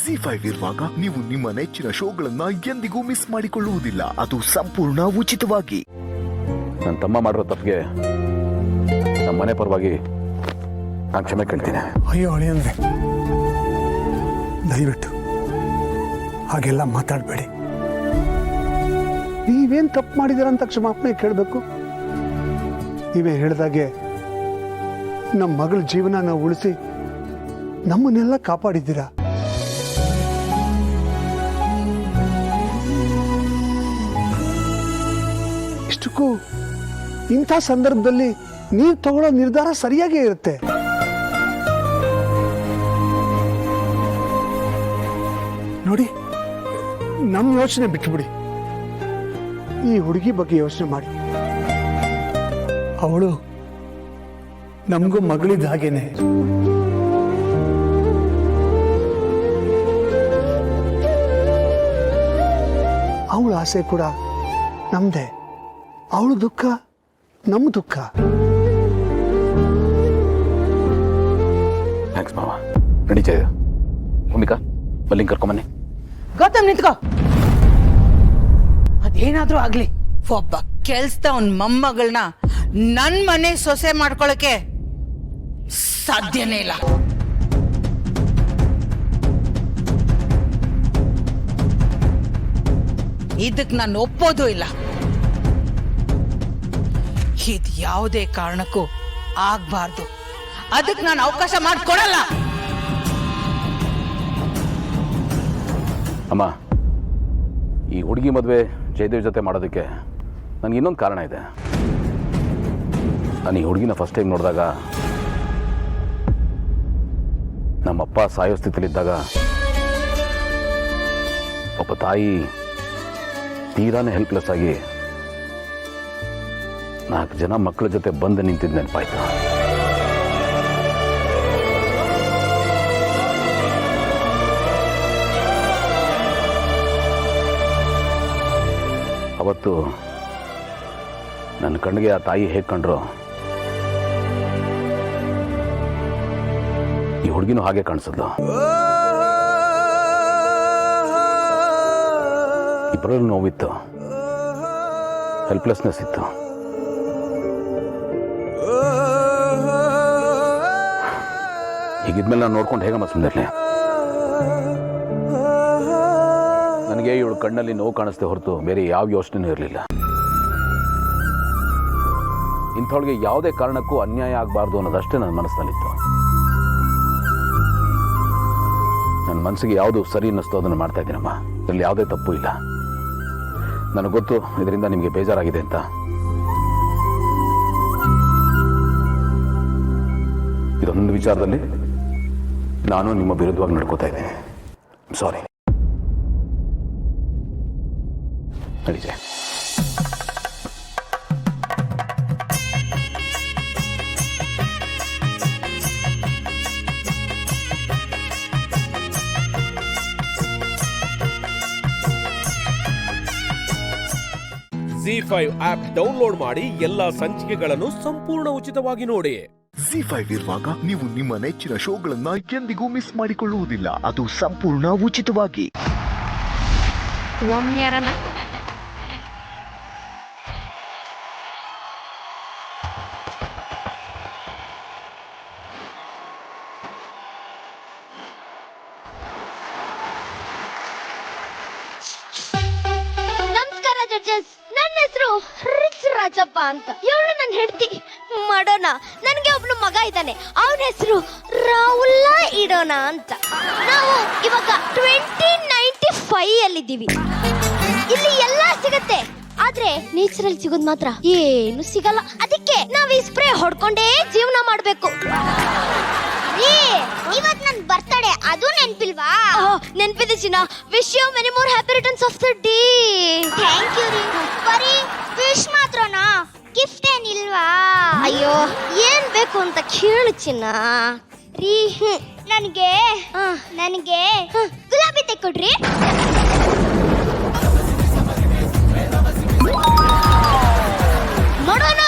ZEE5 ಇರುವಾಗ ನೀವು ನಿಮ್ಮ ನೆಚ್ಚಿನ ಶೋಗಳನ್ನ ಎಂದಿಗೂ ಮಿಸ್ ಮಾಡಿಕೊಳ್ಳುವುದಿಲ್ಲ. ಅದು ಸಂಪೂರ್ಣ ಉಚಿತವಾಗಿ. ನನ್ನ ತಮ್ಮ ಮಾಡಿರೋ ತಪ್ಪಿಗೆ ನಮ್ಮ ಮನೆ ಪರವಾಗಿ ನಾನು ಕ್ಷಮೆ ಕೇಳ್ತೀನಿ. ಅಯ್ಯೋ ಅಳಿಯಂದ್ರೆ, ದಯವಿಟ್ಟು ಹಾಗೆಲ್ಲ ಮಾತಾಡಬೇಡಿ. ನೀವೇನು ತಪ್ಪು ಮಾಡಿದ್ದೀರ ಅಂತ ಕ್ಷಮಾಪಣೆ ಕೇಳಬೇಕು. ನೀವೇ ಹೇಳಿದಾಗೆ ನಮ್ಮ ಮಗಳ ಜೀವನ ಉಳಿಸಿ ನಮ್ಮನ್ನೆಲ್ಲ ಕಾಪಾಡಿದ್ದೀರಾ. ಇಷ್ಟಕ್ಕೂ ಇಂಥ ಸಂದರ್ಭದಲ್ಲಿ ನೀವು ತಗೊಳ್ಳೋ ನಿರ್ಧಾರ ಸರಿಯಾಗೇ ಇರುತ್ತೆ. ನೋಡಿ, ನಮ್ಮ ಯೋಚನೆ ಬಿಟ್ಟುಬಿಡಿ. ಈ ಹುಡುಗಿ ಬಗ್ಗೆ ಯೋಚನೆ ಮಾಡಿ. ಅವಳು ನಮಗೂ ಮಗಳಿದ್ದ ಹಾಗೇನೆ. ಅವಳ ಆಸೆ ಕೂಡ ನಮ್ದೇ, ಅವಳ ದುಃಖ ನಮ್ಮ ದುಃಖ. ಥ್ಯಾಂಕ್ಸ್ ಮಾವ. ನಡೀತಾ ಇದೆ. ಭೂಮಿಕಾ, ಮಲ್ಲಿಂಗ್ ಕರ್ಕೊಂಬನ್ನಿ. ಗೌತಮ್ ನಿಂತ್ಕೋ. ಅದೇನಾದ್ರೂ ಆಗ್ಲಿ, ಒಬ್ಬ ಕೆಲ್ಸದವನ್ ಮೊಮ್ಮಗಳನ್ನ ನನ್ ಮನೆ ಸೊಸೆ ಮಾಡ್ಕೊಳಕ್ಕೆ ಸಾಧ್ಯನೇ ಇಲ್ಲ. ಇದಕ್ ನಾನು ಒಪ್ಪೋದು ಇಲ್ಲ. ಇದ್ ಯಾವುದೇ ಕಾರಣಕ್ಕೂ ಆಗ್ಬಾರ್ದು. ಅದಕ್ಕೆ ನಾನು ಅವಕಾಶ ಮಾಡ್ಕೊಡಲ್ಲ. ಅಮ್ಮ, ಈ ಹುಡುಗಿ ಮದುವೆ ಜಯದೇವ್ ಜೊತೆ ಮಾಡೋದಕ್ಕೆ ನನಗೆ ಇನ್ನೊಂದು ಕಾರಣ ಇದೆ. ನಾನು ಈ ಹುಡುಗಿನ ಫಸ್ಟ್ ಟೈಮ್ ನೋಡಿದಾಗ, ನಮ್ಮಪ್ಪ ಸಾಯೋ ಸ್ಥಿತಿಲಿದ್ದಾಗ, ಒಬ್ಬ ತಾಯಿ ತೀರಾನೇ ಹೆಲ್ಪ್ಲೆಸ್ ಆಗಿ 4 ಜನ ಮಕ್ಕಳ ಜೊತೆ ಬಂದು ನಿಂತಿದ್ದು ನೆನಪಾಯ್ತು. ಅವತ್ತು ನನ್ನ ಕಣ್ಣಿಗೆ ಆ ತಾಯಿ ಹೇಗೆ ಕಂಡ್ರು, ಈ ಹುಡುಗಿನೂ ಹಾಗೆ ಕಾಣಿಸಿದ್ಲು. ಇಬ್ಬರಲ್ಲೂ ನೋವಿತ್ತು, ಹೆಲ್ಪ್ಲೆಸ್ನೆಸ್ ಇತ್ತು. ಹೀಗಿದ್ಮೇಲೆ ನಾನು ನೋಡ್ಕೊಂಡು ಹೇಗೆ ಸುಮ್ಮನಿರಲಿ? ನನಗೆ ಇವಳು ಕಣ್ಣಲ್ಲಿ ನೋವು ಕಾಣಿಸ್ದೆ ಹೊರತು ಬೇರೆ ಯಾವ ಯೋಚನೆನೂ ಇರಲಿಲ್ಲ. ಇಂಥವಳಿಗೆ ಯಾವುದೇ ಕಾರಣಕ್ಕೂ ಅನ್ಯಾಯ ಆಗಬಾರ್ದು ಅನ್ನೋದಷ್ಟೇ ನನ್ನ ಮನಸ್ಸಿನಲ್ಲಿತ್ತು. ನನ್ನ ಮನಸ್ಸಿಗೆ ಯಾವುದು ಸರಿ ಅನ್ನಿಸ್ತೋ ಅದನ್ನು ಮಾಡ್ತಾ ಇದ್ದೀನಮ್ಮ. ಇದರಲ್ಲಿ ಯಾವುದೇ ತಪ್ಪು ಇಲ್ಲ. ನನಗೆ ಗೊತ್ತು ಇದರಿಂದ ನಿಮಗೆ ಬೇಜಾರಾಗಿದೆ ಅಂತ. ಇದೊಂದು ವಿಚಾರದಲ್ಲಿ ನಾನು ನಿಮ್ಮ ವಿರುದ್ಧವಾಗಿ ನಡ್ಕೋತಾ ಇದ್ದೇನೆ. ಸಾರಿ. ನಡೀಜೆ. ZEE5 ಆಪ್ ಡೌನ್ಲೋಡ್ ಮಾಡಿ ಎಲ್ಲಾ ಸಂಚಿಕೆಗಳನ್ನು ಸಂಪೂರ್ಣ ಉಚಿತವಾಗಿ ನೋಡಿ. ZEE5 ಇರುವಾಗ ನೀವು ನಿಮ್ಮ ನೆಚ್ಚಿನ ಶೋಗಳನ್ನ ಎಂದಿಗೂ ಮಿಸ್ ಮಾಡಿಕೊಳ್ಳುವುದಿಲ್ಲ. ಅದು ಸಂಪೂರ್ಣ ಉಚಿತವಾಗಿ. ನಮಸ್ಕಾರ ಜಡ್ಜಸ್, ನನ್ನ ಹೆಸರು ರಿಚ್ ರಾಜಪ್ಪ ಅಂತ. ಇವಳು ನನ್ನ ಹೆಂಡತಿ ಮಾಡೋಣ. ನನಗೆ ಒಬ್ನು ಮಗ ಇದ್ದಾನೆ, ಅವನ ಹೆಸರು ರಾಹುಲ್ಲ ಇಡೋಣ ಅಂತ. ನಾವು ಇವಾಗ 2095 ಅಲ್ಲಿದ್ದೀವಿ. ಇಲ್ಲಿ ಎಲ್ಲ ಸಿಗತ್ತೆ, ಆದ್ರೆ ನೇಚರ್ ಅಲ್ಲಿ ಸಿಗೋದು ಮಾತ್ರ ಏನು ಸಿಗಲ್ಲ. ಅದಕ್ಕೆ ನಾವ್ ಈ ಸ್ಪ್ರೇ ಹೊಡ್ಕೊಂಡೇ ಜೀವನ ಮಾಡ್ಬೇಕು. ಇವತ್ ನನ್ ಬರ್ತಡೇ, ಅದು ನೆನ್ಪಿಲ್ವಾ? ನೆನ್ಪಿದೆ ಚಿನ್ನ. Wish you many more happy returns of the day. Thank you ರೀ. ಬರೀ ವಿಶ್ ಮಾತ್ರನಾ? ಗಿಫ್ಟ್ ಏನಿಲ್ವಾ? ಅಯ್ಯೋ, ಏನ್ ಬೇಕು ಅಂತ ಕೇಳು ಚಿನ್ನ. ರೀ, ನನಗೆ ಗುಲಾಬಿ ತೆಕ್ಕೊಡ್ರಿ. ಮಾಡೋಣ.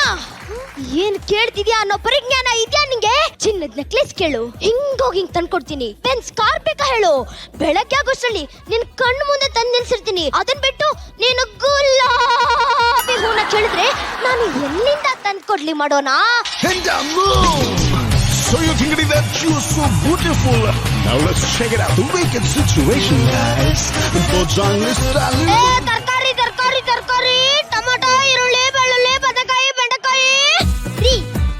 ಏನ್ ಕೇಳ್ತಿದ್ಯಾ ಅನ್ನೋ ಪರಿಜ್ಞಾನ ಇದ್ಯಾ ನಿಂಗೆ? ಚಿನ್ನದ ನೆಕ್ಲೆಸ್ ಕೇಳು, ಹಿಂಗೋಗಿ ಹಿಂಗ್ ತಂದ್ಕೊಡ್ತೀನಿ. ಪೆನ್ ಸ್ಕಾರ್ಪ್ ಬೇಕಾ ಹೇಳು, ಬೆಳಗ್ಗೆ ಆಗೋಷ್ಟರಲ್ಲಿ ನಿನ್ ಕಣ್ಣು ಮುಂದೆ ತಂದು ನಿಲ್ಸಿರ್ತೀನಿ. ಅದನ್ ಬಿಟ್ಟು ನೀನು ಗುಲಾಬಿ ಹೂನ ಕೇಳಿದ್ರೆ ನಾನು ಎಲ್ಲಿಂದ ತಂದ್ಕೊಡ್ಲಿ ಮಾಡೋಣ? So you think that you're so beautiful? Now let's check it out. The wicked situation, guys. ತರಕಾರಿ ತರಕಾರಿ ತರಕಾರಿ, ಟೊಮೊಟೊ, ಈರುಳ್ಳಿ, ಬೆಳ್ಳುಳ್ಳಿ, ಬದನೆಕಾಯಿ, ಬೆಂಡೆಕಾಯಿ. ರೀ,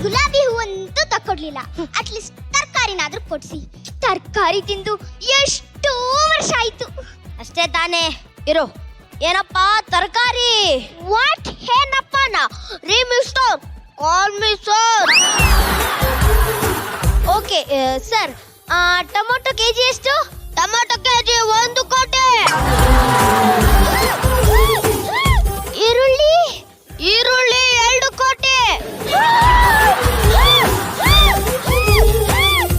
ಗುಲಾಬಿ ಹೂ ಅಂತೂ ತಕ್ಕೊಡ್ಲಿಲ್ಲ, ಅಟ್ಲೀಸ್ಟ್ ತರಕಾರಿನಾದ್ರೂ ಕೊಡ್ಸಿ. ತರಕಾರಿ ತಿಂದು ಎಷ್ಟು ವರ್ಷ ಆಯ್ತು. ಅಷ್ಟೇ ತಾನೇ ಇರೋ. ಏನಪ್ಪ ತರಕಾರಿ? ವಾಟ್? ಏನಪ್ಪನ? ರೀ mister, call me sir. Okay sir, tomato KG ಎಷ್ಟು? ಟೊಮೊಟೊ ಕೆಜಿ 1 ಕೋಟಿ. ಈರುಳ್ಳಿ? ಈರುಳ್ಳಿ 2 ಕೋಟಿ.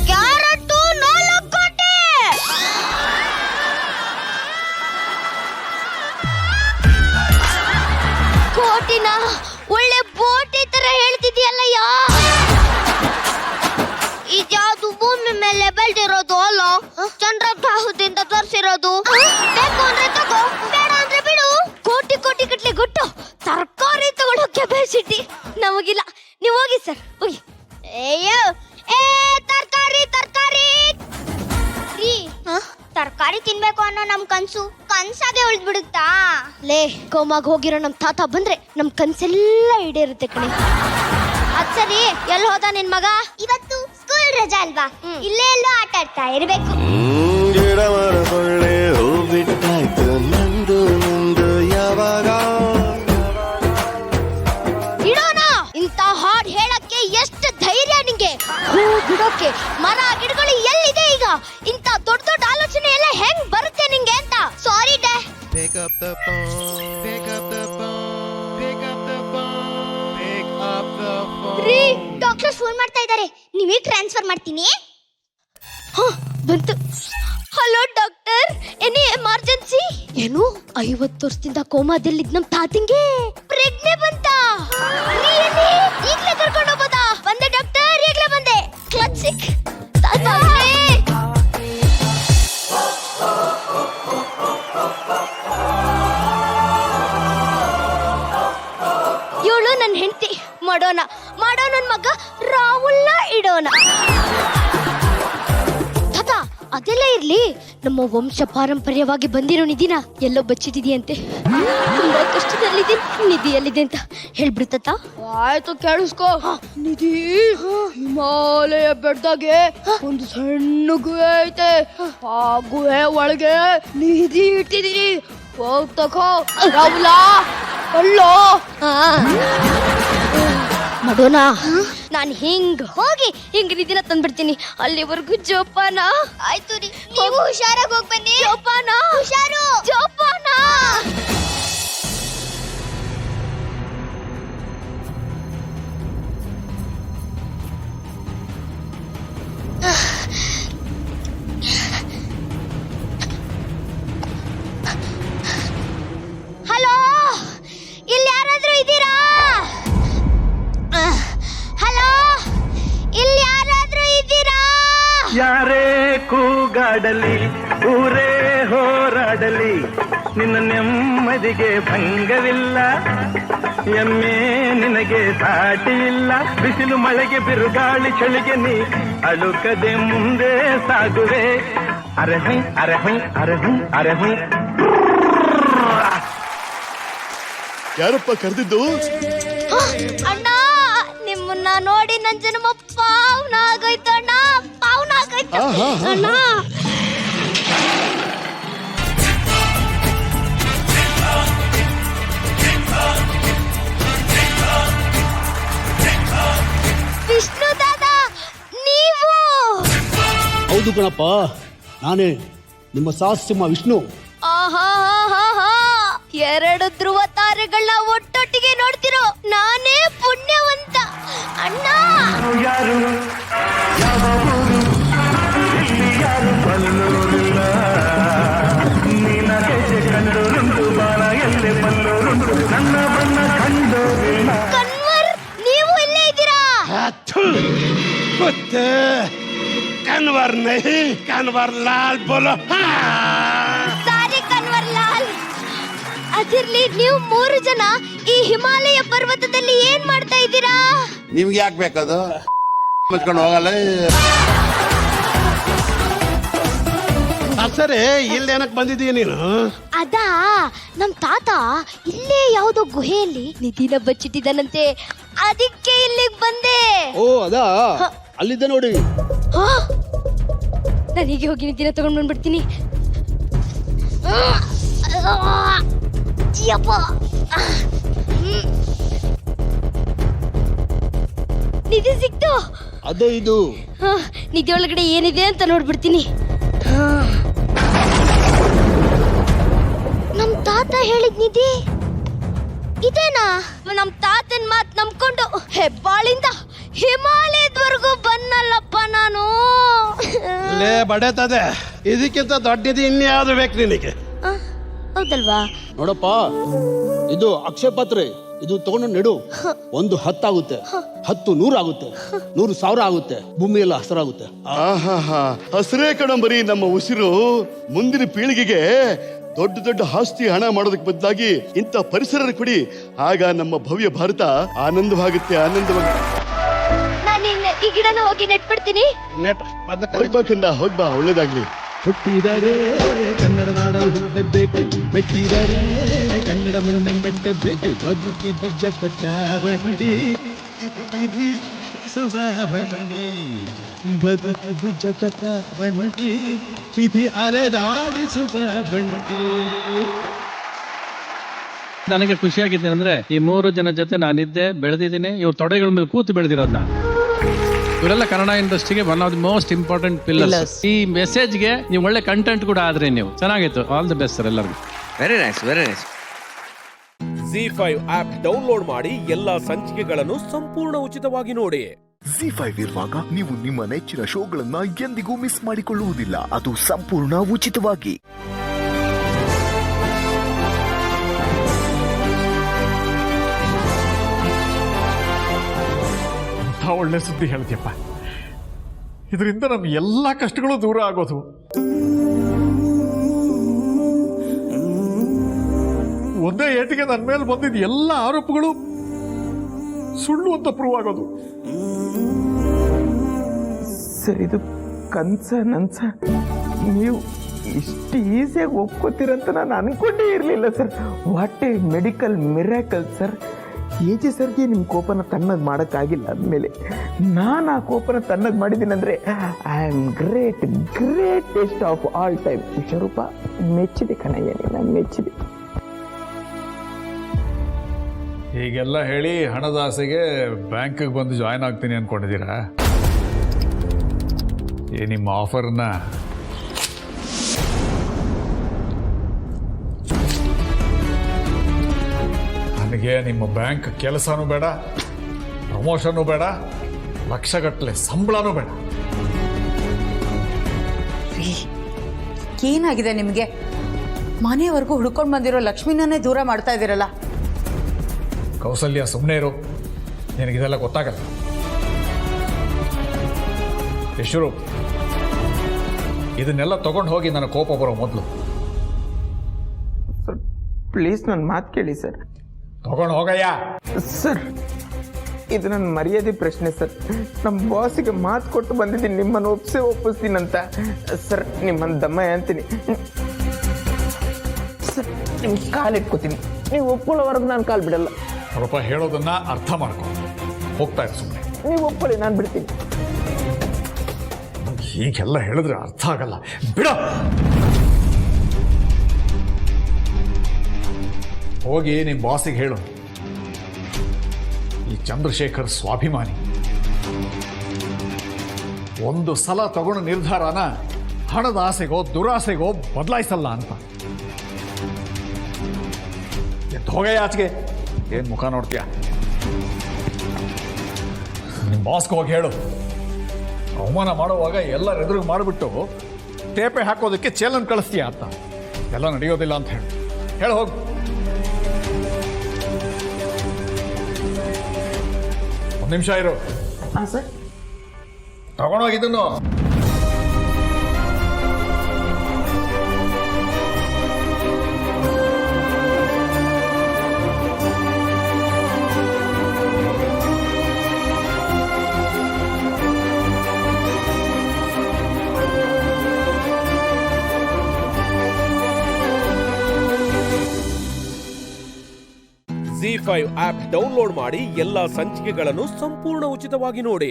ಕ್ಯಾರೆಟ್ 4 ಕೋಟಿ. ಕೋಟಿನ ಒಳ್ಳೆ ಬೋಟಿ ತರ ಹೇಳ್ತಿದ್ಯಲ್ಲಯ್ಯ. ಇದ್ಯಾವುದು ಭೂಮಿ ಮೇಲೆ ಬೆಳೆದಿರೋದು ಅಲ್ಲ, ಚಂದ್ರಗ್ರಹದಿಂದ ತರಿಸಿರೋದು. ಬೇಕು ಅಂದ್ರೆ ತಗೋ, ಬೇಡ ಅಂದ್ರೆ ಬಿಡು. ಕೋಟಿ ಕೋಟಿ ಗಟ್ಲೆ ಕೊಟ್ಟು ತರಕಾರಿ ತಗೊಳ್ಳೋ ಕೆಪಾಸಿಟಿ ನಮಗಿಲ್ಲ. ನೀವು ಹೋಗಿ ಸರ್, ಹೋಗಿ. ಅಯ್ಯೋ, ತರಕಾರಿ ತರಕಾರಿ. ತರಕಾರಿ ತಿನ್ಬೇಕು ಅನ್ನೋ ನಮ್ ಕನ್ಸಾಗೆ ಉಳಿದ್ಬಿಡುತ್ತಾ? ಲೇ, ಕೋಮಾಗ ಹೋಗಿರೋ ನಮ್ ತಾತ ಬಂದ್ರೆ ನಮ್ ಕನ್ಸೆಲ್ಲ ಈಡೇರುತ್ತೆ ಕಣೆ. ಅದ್ ಸರಿ, ಎಲ್ಲಿ ಹೋದ ನಿನ್ ಮಗ? ಇವತ್ತು ಸ್ಕೂಲ್ ರಜಾ ಅಲ್ವಾ, ಇಲ್ಲೇ ಎಲ್ಲೋ ಆಟ ಆಡ್ತಾ ಇರ್ಬೇಕು. ಗಿಡ ಮರಕೊಳ್ಳೆ ಹೂ ಬಿಟ್ಟಾಯ್ತು ನಂದು ನಂದು ಯಾವಾಗ. ಇಡೋಣ. ಇಂತ ಹಾಡ್ ಹೇಳಕ್ಕೆ ಎಷ್ಟು ಧೈರ್ಯ ನಿಂಗೆ? ಹೂ ಬಿಡೋಕೆ ಮರ ಗಿಡಗಳು ಎಲ್ಲಿದೆ ಈಗ? ಇಂತ ದೊಡ್ಡ ದೊಡ್ಡ ಆಲೋಚನೆ ಎಲ್ಲ ಹೆಂಗ್ ಬರುತ್ತೆ ನಿಂಗೆ ಅಂತ. ಸಾರಿ day. Pick up the phone, pick up the phone, pick up the phone, pick up the phone. ರೀ, ಡಾಕ್ಟರ್ ಫೋನ್ ಮಾಡ್ತಾ ಇದ್ದಾರೆ, ನಿಮಗೆ ಟ್ರಾನ್ಸ್ಫರ್ ಮಾಡ್ತೀನಿ. ಬಂತು. Hello doctor, any emergency? ಏನು 50 ವರ್ಷದಿಂದ ಕೋಮಾದಲ್ಲಿದ್ದ ನಮ್ ತಾತಿಂಗೆ ಪ್ರೆಗ್ನೆ ಬಂತ? ಈಗಲೇ ಕರ್ಕೊಂಡು ಹೋಗೋದಾ? ಬಂದೆ ಡಾಕ್ಟರ್, ಈಗಲೇ ಬಂದೆ. ಕ್ಲಚ್ ಸಿಕ್ ತಾತ. ಇವಳು ನನ್ನ ಹೆಂಡತಿ. ಮಾಡೋಣ ನನ್ ಮಗ ರಾಹುಲ್ನ ಇಡೋಣ. ತಾತ, ಅದೆಲ್ಲ ಇರ್ಲಿ, ನಮ್ಮ ವಂಶ ಪಾರಂಪರ್ಯವಾಗಿ ಬಂದಿರೋ ನಿಧಿನ ಎಲ್ಲೋ ಬಚ್ಚಿದೀಯಂತೆ. ತುಂಬಾ ಕಷ್ಟದಲ್ಲಿದ್ದೀನಿ, ನಿಧಿ ಎಲ್ಲಿದೆ ಅಂತ ಹೇಳ್ಬಿಡು ತಾತ. ಆಯ್ತು, ಕೇಳಿಸ್ಕೋ. ನಿಧಿ ಹಿಮಾಲಯ ಬೆಟ್ಟದಾಗೆ ಒಂದು ಸಣ್ಣ ಗುಹೆ ಐತೆ. ಆ ಗುಹೆ ಒಳಗೆ ನಿಧಿ ಇಟ್ಟಿದೀನಿ, ಹೋಗ್ ತಕೋ. ರಾಹುಲ ಅಲ್ಲೋ ಮಾಡೋಣ. ನಾನು ಹಿಂಗ್ ಹೋಗಿ ಹಿಂಗ್ ನಿಧಿನ ತಂದ್ಬಿಡ್ತೀನಿ. ಅಲ್ಲಿವರೆಗೂ ಜೋಪಾನ. ಆಯ್ತು ರೀ, ನೀವು ಹುಷಾರಾಗಿ ಹೋಗಿ ಬನ್ನಿ. ಜೋಪಾನ, ಹುಷಾರು, ಜೋಪಾನ. ಹಲೋ, ಇಲ್ಲಿ ಯಾರಾದ್ರೂ ಇದ್ದೀರಾ? ಹಲೋ, ಇಲ್ಲಿ ಯಾರಾದ್ರೂ ಇದ್ದೀರಾ? ಯಾರೇ ಕೂಗಾಡಲಿ, ಊರೇ ಹೋರಾಡಲಿ, ನಿನ್ನ ನೆಮ್ಮದಿಗೆ ಭಂಗವಿಲ್ಲ. ಎಮ್ಮೆ ನಿನಗೆ ಸಾಟಿ ಇಲ್ಲ. ಬಿಸಿಲು ಮಳೆಗೆ ಬಿರುಗಾಳಿ ಚಳಿಗೆ ನೀ ಅಳುಕದೆ ಮುಂದೆ ಸಾಗುವೆ. ಅರೆಹೈ ಅರೆಹೈ ಅರೆಹೈ ಅರೆಹೈ. ಯಾರಪ್ಪ ಕರೆದಿದ್ದು? ಅಣ್ಣ, ನಿಮ್ಮನ್ನ ನೋಡಿ ನನ್ ಜನ್ಮ ಪಾವನ ಆಗೋಯ್ತು ಅಣ್ಣ, ಪಾವನ ಆಗೋಯ್ತು ಅಣ್ಣ. ವಿಷ್ಣು ದಾದಾ, ನೀವು? ಹೌದು ಕಣಪ್ಪ, ನಾನೇ ನಿಮ್ಮ ಸಾಹಸಿಂಹ ವಿಷ್ಣು. ಎರಡು ಧ್ರುವ ತಾರೆಗಳನ್ನ ಒಟ್ಟೊಟ್ಟಿಗೆ ನೋಡ್ತಿರೋ ನಾನೇ ಪುಣ್ಯವಂತ ಅಣ್ಣ. ಯಾರು ಯಾವ ಊರು, ಇಲ್ಲಿ ಯಾರು ಬಲ್ಲೋರಿಲ್ಲ. ನಿನ್ನ ಹೆಜ್ಜೆ ಕಂಡೋರುಂಟು, ಬಾಳ ಎಲ್ಲೆ ಬಲ್ಲೋರುಂಟು, ನನ್ನ ಬಣ್ಣ ಕಂಡೋರಿಲ್ಲ. ಕನ್ವರ್, ನೀವು ಇಲ್ಲೇ ಇದ್ದೀರಾ? ಕನ್ವರ್ಲಾಲ್ ಬೋಲೋ ಸಾರಿ ಕನ್ವರ್ಲಾಲ್. ಅದಿರ್ಲಿ, ನೀವು 3 ಜನ ಈ ಹಿಮಾಲಯ ಪರ್ವತದಲ್ಲಿ ಏನ್ ಮಾಡ್ತಾ ಇದ್ದೀರಾ? ನಿಮ್ಗೆ ಯಾಕೆ ಬೇಕದು? ಮುಚ್ಕೊಂಡು ಹೋಗಲ್ಲ. ಸರಿ, ಇಲ್ಲಿ ಏನಕ್ಕೆ ಬಂದಿದ್ದೀಯ ನೀನು? ಅದಾ, ನಮ್ ತಾತ ಇಲ್ಲೇ ಯಾವ್ದೋ ಗುಹೆಯಲ್ಲಿ ನಿಧಿನ ಬಚ್ಚಿಟ್ಟಿದ್ದಾನಂತೆ, ಅದಕ್ಕೆ ಇಲ್ಲಿಗೆ ಬಂದೆ. ಓ ಅದಾ, ಅಲ್ಲಿದ್ದೆ ನೋಡಿ. ನಾನು ಹೀಗೆ ಹೋಗಿ ನಿಧಿನ ತಗೊಂಡ್ ಬಂದ್ಬಿಡ್ತೀನಿ. ನಿಧಿ ಸಿಕ್ತು. ಅದೇ ಇದು. ನಿಧಿ ಒಳಗಡೆ ಏನಿದೆ ಅಂತ ನೋಡ್ಬಿಡ್ತೀನಿ. ನಮ್ ತಾತ ಹೇಳಿದ್ ನಿಧಿ ಇದೇನಾ? ನಮ್ ತಾತನ್ ಮಾತ್ ನಂಬ್ಕೊಂಡು ಹೆಬ್ಬಾಳಿಂದ ಹಿಮಾಲಯದವರೆಗೂ ಬನ್ನಲ್ಲಪ್ಪ ನಾನು. ಲೇ ಬಡೇತದೆ, ಇದಕ್ಕಿಂತ ದೊಡ್ಡದು ಇನ್ಯಾವುದು ಬೇಕು ನಿನಗೆ? ಹೌದಲ್ವಾ? ನೋಡಪ್ಪ, ಇದು ಅಕ್ಷಯ ಪಾತ್ರೆ. ಇದು ತಗೊಂಡು ನೆಡು. 1 10 ಆಗುತ್ತೆ, 10 100 ಆಗುತ್ತೆ, 100 1000 ಆಗುತ್ತೆ, ಭೂಮಿ ಎಲ್ಲ ಹಸರಾಗುತ್ತೆ. ಆಹಾ, ಹಸಿರೇ ಕಣಂಬರಿ ನಮ್ಮ ಉಸಿರು. ಮುಂದಿನ ಪೀಳಿಗೆಗೆ ದೊಡ್ಡ ದೊಡ್ಡ ಆಸ್ತಿ ಹಣ ಮಾಡೋದಕ್ಕೆ ಬದಲಾಗಿ ಇಂಥ ಪರಿಸರ ಕೊಡಿ, ಆಗ ನಮ್ಮ ಭವ್ಯ ಭಾರತ ಆನಂದವಾಗುತ್ತೆ. ನಾನು ಈ ಗಿಡನ ಹೋಗಿ ನೆಟ್ಬಿಡ್ತೀನಿ. ಹೋಗ್ಬೇಕಂದ ಹೋಗ್ಬಾ, ಒಳ್ಳೇದಾಗ್ಲಿ. ಹುಟ್ಟಿದರೆ ಕನ್ನಡ ನಾಡ ಹುಟ್ಟಬೇಕು, ಮೆಟ್ಟಿದರೆ ಕನ್ನಡ ಮುಂದೆ ಮೆಟ್ಟಬೇಕು, ಬದುಕಿದ ಜಗತ್ತಾವಣಿ ಸುಧಾವಣಿ, ಬದುಕಿದ ಜಗತ್ತಾವಣಿ, ವಿಧಿ ಅಲೆದಾಡಿಸುತ್ತಾವಣಿ. ನನಗೆ ಖುಷಿಯಾಗಿದೆ ಅಂದ್ರೆ ಈ 3 ಜನ ಜೊತೆ ನಾನಿದ್ದೆ, ಬೆಳೆದಿದ್ದೀನಿ. ಇವ್ರ ತೊಡೆಗಳ ಮೇಲೆ ಕೂತು ಬೆಳೆದಿರೋದು ನಾನು. ಇವರೆಲ್ಲ ಕನ್ನಡ ಇಂಡಸ್ಟ್ರಿಗೆ one of the most important pillars. ಈ ಮೆಸೇಜ್ಗೆ ನೀವು ಒಳ್ಳೆ ಕಂಟೆಂಟ್ ಕೂಡ ಆದ್ರೆ ನೀವು ಚೆನ್ನಾಗಿತ್ತು. ಆಲ್ ದಿ ಬೆಸ್ಟ್ ಸರ್ ಎಲ್ಲರಿಗೂ. Very nice, very nice. ZEE5 app download ಮಾಡಿ ಎಲ್ಲಾ ಸಂಚಿಕೆಗಳನ್ನು ಸಂಪೂರ್ಣ ಉಚಿತವಾಗಿ ನೋಡಿ. ZEE5 ಇರುವಾಗ ನೀವು ನಿಮ್ಮ ನೆಚ್ಚಿನ ಶೋಗಳನ್ನ ಎಂದಿಗೂ ಮಿಸ್ ಮಾಡಿಕೊಳ್ಳುವುದಿಲ್ಲ, ಅದು ಸಂಪೂರ್ಣ ಉಚಿತವಾಗಿ. ಒಳ್ಳೆ ಸುದ್ದಿ ಹೇಳ್ತೀಯಪ್ಪ. ಇದರಿಂದ ನಮ್ಮ ಎಲ್ಲ ಕಷ್ಟಗಳು ದೂರ ಆಗೋದು. ಒಂದೇ ಏಟಿಗೆ ನನ್ನ ಮೇಲೆ ಬಂದಿದ್ದ ಎಲ್ಲ ಆರೋಪಗಳು ಸುಳ್ಳು ಅಂತ ಪ್ರೂವ್ ಆಗೋದು. ಸರ್, ಇದು ಕನ್ಸ ನನ್ಸ ನೀವು ಇಷ್ಟು ಈಸಿಯಾಗಿ ಒಪ್ಕೋತೀರಂತ ನಾನು ಅನ್ಕೊಂಡೇ ಇರಲಿಲ್ಲ ಸರ್. What a medical miracle sir. ಏಜೆ ಸರ್ಗೆ ನಿಮ್ಮ ಕೋಪನ ತಣ್ಣಗೆ ಮಾಡೋಕ್ಕಾಗಿಲ್ಲ ಅಂದಮೇಲೆ ನಾನು ಆ ಕೋಪನ ತಣ್ಣಗೆ ಮಾಡಿದ್ದೀನಿ ಅಂದರೆ I am greatest of all time. ವಿಶ್ವರೂಪ, ಮೆಚ್ಚಿದೆ ಕಣಯ್ಯ, ನಾನು ಮೆಚ್ಚಿದೆ. ಹೀಗೆಲ್ಲ ಹೇಳಿ ಹಣದ ಆಸೆಗೆ ಬ್ಯಾಂಕಿಗೆ ಬಂದು ಜಾಯ್ನ್ ಆಗ್ತೀನಿ ಅಂದ್ಕೊಂಡಿದ್ದೀರಾ? ನಿಮ್ಮ ಆಫರ್ನ ನನಗೆ ನಿಮ್ಮ ಬ್ಯಾಂಕ್ ಕೆಲಸನೂ ಬೇಡ, ಪ್ರಮೋಷನ್ನು ಬೇಡ, ಲಕ್ಷಗಟ್ಟಲೆ ಸಂಬಳನೂ ಬೇಡ. ಏನಾಗಿದೆ ನಿಮಗೆ? ಮನೆವರೆಗೂ ಹುಡ್ಕೊಂಡು ಬಂದಿರೋ ಲಕ್ಷ್ಮಿನೇ ದೂರ ಮಾಡ್ತಾ ಇದ್ದೀರಲ್ಲ. ಕೌಸಲ್ಯ, ಸುಮ್ಮನೆ ಇರು, ನಿನಗಿದೆಲ್ಲ ಗೊತ್ತಾಗಲ್ಲ. ಯಶರು, ಇದನ್ನೆಲ್ಲ ತಗೊಂಡು ಹೋಗಿ ನನ್ನ ಕೋಪ ಬರೋ ಮೊದಲು ಸರ್ ಪ್ಲೀಸ್ ನನ್ನ ಮಾತು ಕೇಳಿ ಸರ್. ತಗೊಂಡು ಹೋಗಯ್ಯ. ಸರ್, ಇದು ನನ್ನ ಮರ್ಯಾದೆ ಪ್ರಶ್ನೆ ಸರ್. ನಮ್ಮ ಬಾಸಿಗೆ ಮಾತು ಕೊಟ್ಟು ಬಂದಿದ್ದೀನಿ ನಿಮ್ಮನ್ನು ಒಪ್ಪಿಸ್ತೀನಂತ. ಸರ್, ನಿಮ್ಮನ್ನು ದಮ್ಮಯ್ಯ ಅಂತೀನಿ ಸರ್. ನಿಮ್ಮ ಕಾಲಿಟ್ಕೋತೀನಿ, ನೀವು ಒಪ್ಕೊಳ್ಳೋವರೆಗೂ ನಾನು ಕಾಲು ಬಿಡಲ್ಲ. ಸ್ವಲ್ಪ ಹೇಳೋದನ್ನ ಅರ್ಥ ಮಾಡ್ಕೊ. ಹೋಗ್ತಾ ಇರು ಸುಮ್ಮನೆ. ನೀವು ಒಪ್ಕೊಳ್ಳಿ, ನಾನು ಬಿಡ್ತೀನಿ. ಹೀಗೆಲ್ಲ ಹೇಳಿದ್ರೆ ಅರ್ಥ ಆಗಲ್ಲ, ಬಿಡ. ಹೋಗಿ ನಿಮ್ಮ ಬಾಸಿಗೆ ಹೇಳು, ಈ ಚಂದ್ರಶೇಖರ್ ಸ್ವಾಭಿಮಾನಿ. ಒಂದು ಸಲ ತಗೊಂಡು ನಿರ್ಧಾರನ ಹಣದ ಆಸೆಗೋ ದುರಾಸೆಗೋ ಬದಲಾಯಿಸಲ್ಲ ಅಂತ. ಹೋಗಯ್ಯ ಆಚೆಗೆ. ಏನ್ ಮುಖ ನೋಡ್ತೀಯ? ನಿಮ್ಮ ಬಾಸ್ಗೆ ಹೋಗಿ ಹೇಳು, ಅವಮಾನ ಮಾಡುವಾಗ ಎಲ್ಲರ ಎದುರು ಮಾಡಿಬಿಟ್ಟು ಟೇಪೆ ಹಾಕೋದಕ್ಕೆ ಚೇಲನ್ ಕಳಿಸ್ತೀಯ ಅಂತ. ಎಲ್ಲ ನಡೆಯೋದಿಲ್ಲ ಅಂತ ಹೇಳು ಹೋಗು. ಒಂದು ನಿಮಿಷ ಇರು. ಸರ್, ತಗೊಂಡೋಗಿದ್ದನ್ನು ಜಿ5 ಆಪ್ ಡೌನ್ಲೋಡ್ ಮಾಡಿ ಎಲ್ಲಾ ಸಂಚಿಕೆಗಳನ್ನು ಸಂಪೂರ್ಣ ಉಚಿತವಾಗಿ ನೋಡಿ.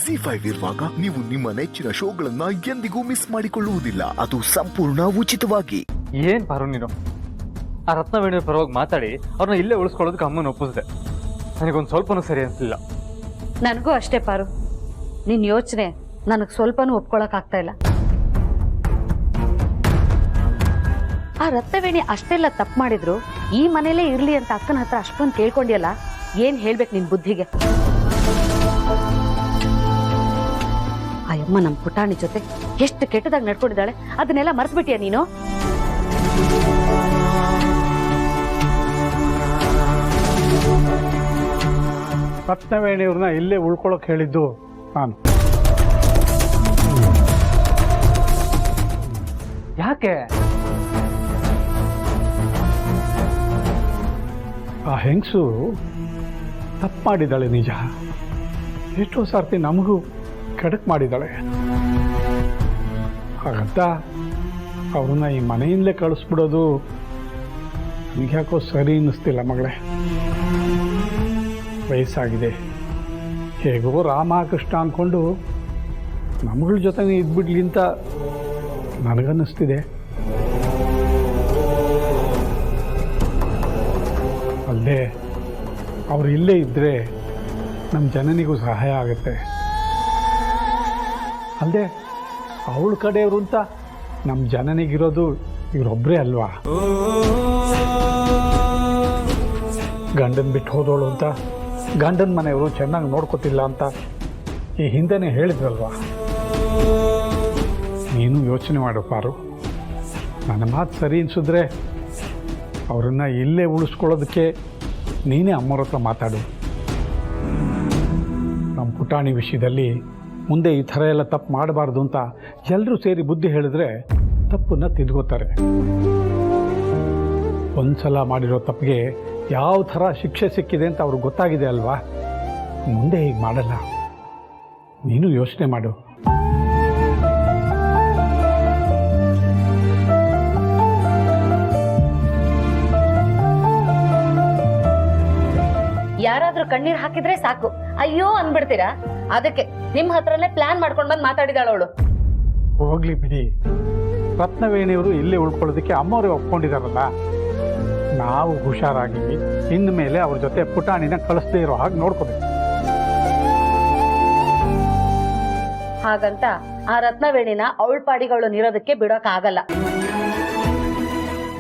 ಜಿ5 ಇರುವಾಗ ನೀವು ನಿಮ್ಮ ನೆಚ್ಚಿನ ಶೋಗಳನ್ನ ಎಂದಿಗೂ ಮಿಸ್ ಮಾಡಿಕೊಳ್ಳುವುದಿಲ್ಲ. ಅದು ಸಂಪೂರ್ಣ ಉಚಿತವಾಗಿ. ಏನ್ ಪಾರು ನೀನು ಆ ರತ್ನವೇಣಿ ಪರವಾಗಿ ಮಾತಾಡಿ ಅವ್ರನ್ನ ಇಲ್ಲೇ ಉಳಿಸ್ಕೊಳ್ಳೋದಕ್ಕೆ ಅಮ್ಮನ ಒಪ್ಪಿಸಿದೆ. ನನಗೊಂದು ಸ್ವಲ್ಪನೂ ಸರಿ ಅನ್ಸಲಿಲ್ಲ. ನನಗೂ ಅಷ್ಟೇ ಪಾರು, ನಿನ್ ಯೋಚನೆ ನನಗೆ ಸ್ವಲ್ಪನೂ ಒಪ್ಕೊಳಕ್ ಆಗ್ತಾ ಇಲ್ಲ. ಆ ರತ್ನವೇಣಿ ಅಷ್ಟೆಲ್ಲ ತಪ್ಪು ಮಾಡಿದ್ರು ಈ ಮನೇಲೇ ಇರ್ಲಿ ಅಂತ ಅಕ್ಕನ ಹತ್ರ ಅಷ್ಟೊಂದು ಕೇಳ್ಕೊಂಡಿಯಲ್ಲ, ಏನ್ ಹೇಳ್ಬೇಕು ನಿನ್ ಬುದ್ಧಿಗೆ? ಆ ಅಮ್ಮ ನಮ್ ಪುಟಾಣಿ ಜೊತೆ ಎಷ್ಟು ಕೆಟ್ಟದಾಗ ನಡ್ಕೊಂಡಿದ್ದಾಳೆ, ಅದನ್ನೆಲ್ಲ ಮರ್ಸ್ಬಿಟ್ಟಿಯ ನೀನು? ರತ್ನವೇಣಿಯವ್ರನ್ನ ಇಲ್ಲೇ ಉಳ್ಕೊಳಕ್ ಹೇಳಿದ್ದು ನಾನು. ಯಾಕೆ? ಆ ಹೆಂಗಸು ತಪ್ಪು ಮಾಡಿದ್ದಾಳೆ ನಿಜ. ಎಷ್ಟೋ ಸರ್ತಿ ನಮಗೂ ಕೆಡಕ್ ಮಾಡಿದ್ದಾಳೆ. ಹಾಗಂತ ಅವ್ರನ್ನ ಈ ಮನೆಯಿಂದಲೇ ಕಳಿಸ್ಬಿಡೋದು ನನಗ್ಯಾಕೋ ಸರಿ ಅನ್ನಿಸ್ತಿಲ್ಲ ಮಗಳೇ. ವಯಸ್ಸಾಗಿದೆ, ಹೇಗೋ ರಾಮ ಕೃಷ್ಣ ಅಂದ್ಕೊಂಡು ನಮ್ಗಳ ಜೊತೆ ಇದ್ಬಿಡ್ಲಿ ಅಂತ ನನಗನ್ನಿಸ್ತಿದೆ. ಅಲ್ಲದೆ ಅವ್ರು ಇಲ್ಲೇ ಇದ್ದರೆ ನಮ್ಮ ಜನನಿಗೂ ಸಹಾಯ ಆಗುತ್ತೆ. ಅಲ್ಲದೆ ಅವಳ ಕಡೆಯವರು ಅಂತ ನಮ್ಮ ಜನನಿಗಿರೋದು ಇವರೊಬ್ಬರೇ ಅಲ್ವಾ. ಗಂಡನ ಬಿಟ್ಟು ಹೋದೋಳು ಅಂತ ಗಂಡನ ಮನೆಯವರು ಚೆನ್ನಾಗಿ ನೋಡ್ಕೋತಿಲ್ಲ ಅಂತ ಈ ಹಿಂದೆನೇ ಹೇಳಿದ್ರಲ್ವಾ. ನೀನು ಯೋಚನೆ ಮಾಡು ಪಾರು. ನನ್ನ ಮಾತು ಸರಿ ಅನಿಸಿದ್ರೆ ಅವರನ್ನು ಇಲ್ಲೇ ಉಳಿಸ್ಕೊಳ್ಳೋದಕ್ಕೆ ನೀನೇ ಅಮ್ಮವ್ರ ಹತ್ರ ಮಾತಾಡು. ನಮ್ಮ ಪುಟಾಣಿ ವಿಷಯದಲ್ಲಿ ಮುಂದೆ ಈ ಥರ ಎಲ್ಲ ತಪ್ಪು ಮಾಡಬಾರ್ದು ಅಂತ ಎಲ್ಲರೂ ಸೇರಿ ಬುದ್ಧಿ ಹೇಳಿದ್ರೆ ತಪ್ಪನ್ನು ತಿದ್ಕೋತಾರೆ. ಒಂದ್ಸಲ ಮಾಡಿರೋ ತಪ್ಪಿಗೆ ಯಾವ ಥರ ಶಿಕ್ಷೆ ಸಿಕ್ಕಿದೆ ಅಂತ ಅವ್ರಿಗೆ ಗೊತ್ತಾಗಿದೆ ಅಲ್ವಾ. ಮುಂದೆ ಹೀಗೆ ಮಾಡಲ್ಲ. ನೀನು ಯೋಚನೆ ಮಾಡು. ಯಾರಾದ್ರೂ ಕಣ್ಣೀರ್ ಹಾಕಿದ್ರೆ ಸಾಕು ಅಯ್ಯೋ ಅಂದ್ಬಿಡ್ತೀರಾ. ಅದಕ್ಕೆ ನಿಮ್ ಹತ್ರನೇ ಪ್ಲಾನ್ ಮಾಡ್ಕೊಂಡ್ ಬಂದ್ ಮಾತಾಡಿದಾಳ ಅವಳು. ಹೋಗ್ಲಿ ಬಿಡಿ, ರತ್ನವೇಣಿಯವರು ಇಲ್ಲೇ ಉಳ್ಕೊಳ್ಳೋದಕ್ಕೆ ಅಮ್ಮವ್ರೆ ಒಪ್ಕೊಂಡಿದಾರಲ್ಲ. ನಾವು ಹುಷಾರಾಗಿ ಇನ್ನು ಮೇಲೆ ಅವ್ರ ಜೊತೆ ಪುಟಾಣಿನ ಕಳಿಸ್ದೇ ಇರೋ ಹಾಗೆ ನೋಡ್ಕೋಬೇಕು. ಹಾಗಂತ ಆ ರತ್ನವೇಣಿನ ಅವಳ ಪಾಡಿಗೆ ಅವಳು ನಿರೋದಕ್ಕೆ ಬಿಡೋಕ್ ಆಗಲ್ಲ.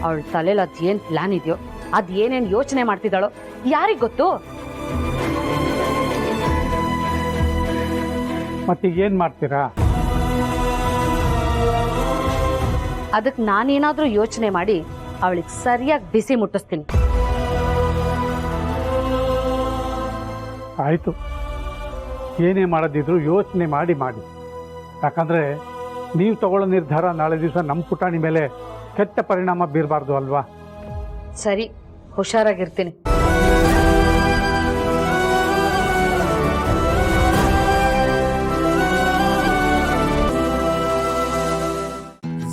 ಅವಳ ತಲೆಯಲ್ಲಿ ಅದೇನ್ ಪ್ಲಾನ್ ಇದೆಯೋ, ಅದ್ ಏನೇನ್ ಯೋಚನೆ ಮಾಡ್ತಿದ್ದಾಳೋ ಯಾರಿಗ್ ಗೊತ್ತು. ಮತ್ತೀಗೇನ್ ಮಾಡ್ತೀರಾ? ಅದಕ್ಕೆ ನಾನೇನಾದ್ರೂ ಯೋಚನೆ ಮಾಡಿ ಅವಳಿಗೆ ಸರಿಯಾಗಿ ಬಿಸಿ ಮುಟ್ಟಿಸ್ತೀನಿ. ಆಯಿತು, ಏನೇ ಮಾಡೋದಿದ್ರು ಯೋಚನೆ ಮಾಡಿ. ಯಾಕಂದರೆ ನೀವು ತಗೊಳ್ಳೋ ನಿರ್ಧಾರ ನಾಳೆ ದಿವಸ ನಮ್ಮ ಪುಟಾಣಿ ಮೇಲೆ ಕೆಟ್ಟ ಪರಿಣಾಮ ಬೀರಬಾರ್ದು ಅಲ್ವಾ. ಸರಿ, ಹುಷಾರಾಗಿರ್ತೀನಿ.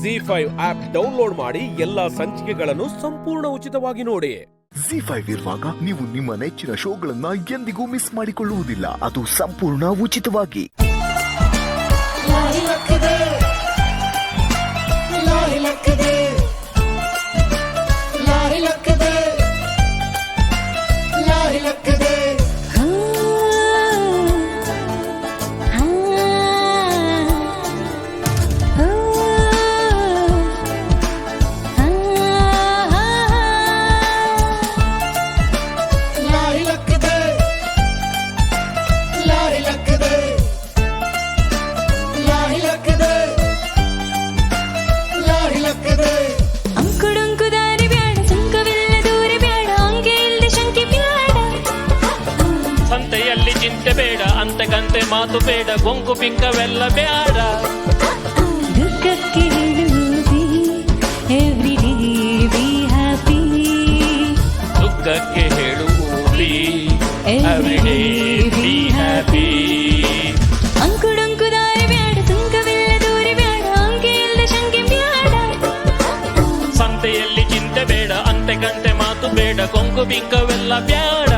ಜಿ5 ಆಪ್ ಡೌನ್ಲೋಡ್ ಮಾಡಿ ಎಲ್ಲಾ ಸಂಚಿಕೆಗಳನ್ನು ಸಂಪೂರ್ಣ ಉಚಿತವಾಗಿ ನೋಡಿ. ಜಿ5 ಇರುವಾಗ ನೀವು ನಿಮ್ಮ ನೆಚ್ಚಿನ ಶೋಗಳನ್ನ ಎಂದಿಗೂ ಮಿಸ್ ಮಾಡಿಕೊಳ್ಳುವುದಿಲ್ಲ. ಅದು ಸಂಪೂರ್ಣ ಉಚಿತವಾಗಿ. ಚಿಂತೆ ಬೇಡ, ಅಂತೆಕಂತೆ ಮಾತು ಬೇಡ, ಗೊಂಕು ಪಿಂಕವೆಲ್ಲ ಬೇಡ. ದುಃಖಕ್ಕೆ ದುಃಖಕ್ಕೆ ಹೇಳುವುದಿ ಎವ್ರಿಡೇ ಬಿ ಹ್ಯಾಪಿ. ಅಂಕುಡೊಂಕು ದಾರಿ ಬೇಡ, ಸುಂಕವಿಲ್ಲ ದೂರಿ ಬೇಡ, ಅಂಕೆ ಇಲ್ಲ ಶಂಕೆ ಬೇಡ. ಸಂತೆಯಲ್ಲಿ ಚಿಂತೆ ಬೇಡ, ಅಂತೆಕಂತೆ ಮಾತು ಬೇಡ ಕೊಂಕು ಬಿಂಕವೆಲ್ಲ ಬ್ಯಾಡ.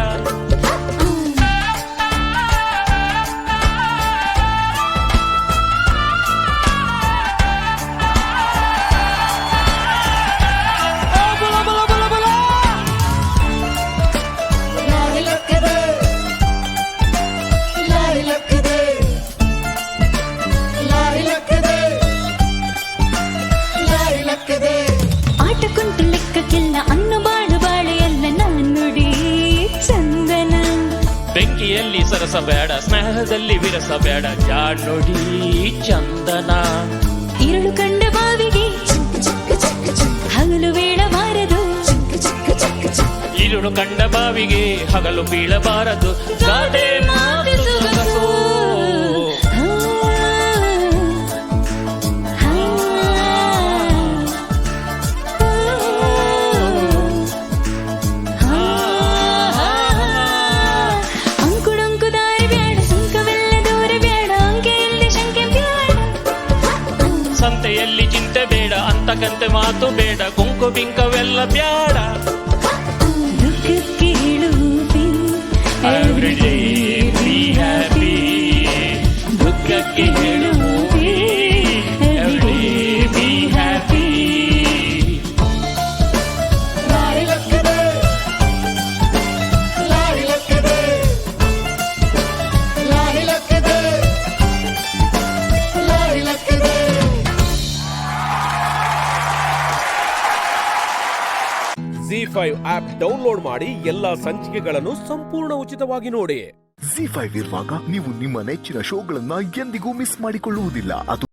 ಆಟ ಕುಂಟು ಲೆಕ್ಕಕ್ಕಿಲ್ಲ ಅನ್ನು ಬಾಳು ಬಾಳೆಯಲ್ಲ ನಾನುಡಿ ಚಂದನ. ಬೆಂಕಿಯಲ್ಲಿ ಸರಸ ಬೇಡ ಸ್ನೇಹದಲ್ಲಿ ವಿರಸ ಬೇಡ ಜಾಣುಡಿ ಚಂದನ. ഇരുಳು ಕಂಡ ಬಾವಿಗೆ ಹಗಲು ಬೀಳಬಾರದು. ഇരുಳು ಕಂಡ ಬಾವಿಗೆ ಹಗಲು ಬೀಳಬಾರದು. ಗಾದೆ ಮಾತು ಸೊಗಸು. ಅಂಕುಡೊಂಕು ದಾರಿ ಬ್ಯಾಡ ಸುಂಕವೆಲ್ಲ ದೂರ ಬ್ಯಾಡ ಅಂಕೆಯಲ್ಲಿ ಶಂಕೆ ಬ್ಯಾಡ. ಸಂತೆಯಲ್ಲಿ ಚಿಂತೆ ಬೇಡ ಅಂತಕಂತೆ ಮಾತು ಬೇಡ ಕೊಂಕು ಬಿಂಕವೆಲ್ಲ ಬ್ಯಾಡ. ದುಃಖಕ್ಕೆ ಹೇಳುವುದೇ Every day be happy. ದುಃಖಕ್ಕೆ ಹೇಳುವುದೇ every day be happy. ಲಾರಿ ಲಕ್ಕದೆ ಲಾರಿ ಲಕ್ಕದೆ ಲಾರಿ ಲಕ್ಕದೆ ಲಾರಿ ಲಕ್ಕದೆ. ZEE5 ಆಪ್ ಡೌನ್ಲೋಡ್ ಮಾಡಿ ಎಲ್ಲಾ ಸಂಚಿಕೆಗಳನ್ನು ಸಂಪೂರ್ಣ ಉಚಿತವಾಗಿ ನೋಡಿ. ZEE5 ಇರುವಾಗ ನೀವು ನಿಮ್ಮ ನೆಚ್ಚಿನ ಶೋಗಳನ್ನ ಎಂದಿಗೂ ಮಿಸ್ ಮಾಡಿಕೊಳ್ಳುವುದಿಲ್ಲ. ಅದು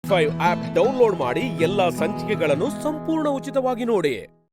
ZEE5 ಆಪ್ ಡೌನ್ಲೋಡ್ ಮಾಡಿ ಎಲ್ಲಾ ಸಂಚಿಕೆಗಳನ್ನು ಸಂಪೂರ್ಣ ಉಚಿತವಾಗಿ ನೋಡಿ.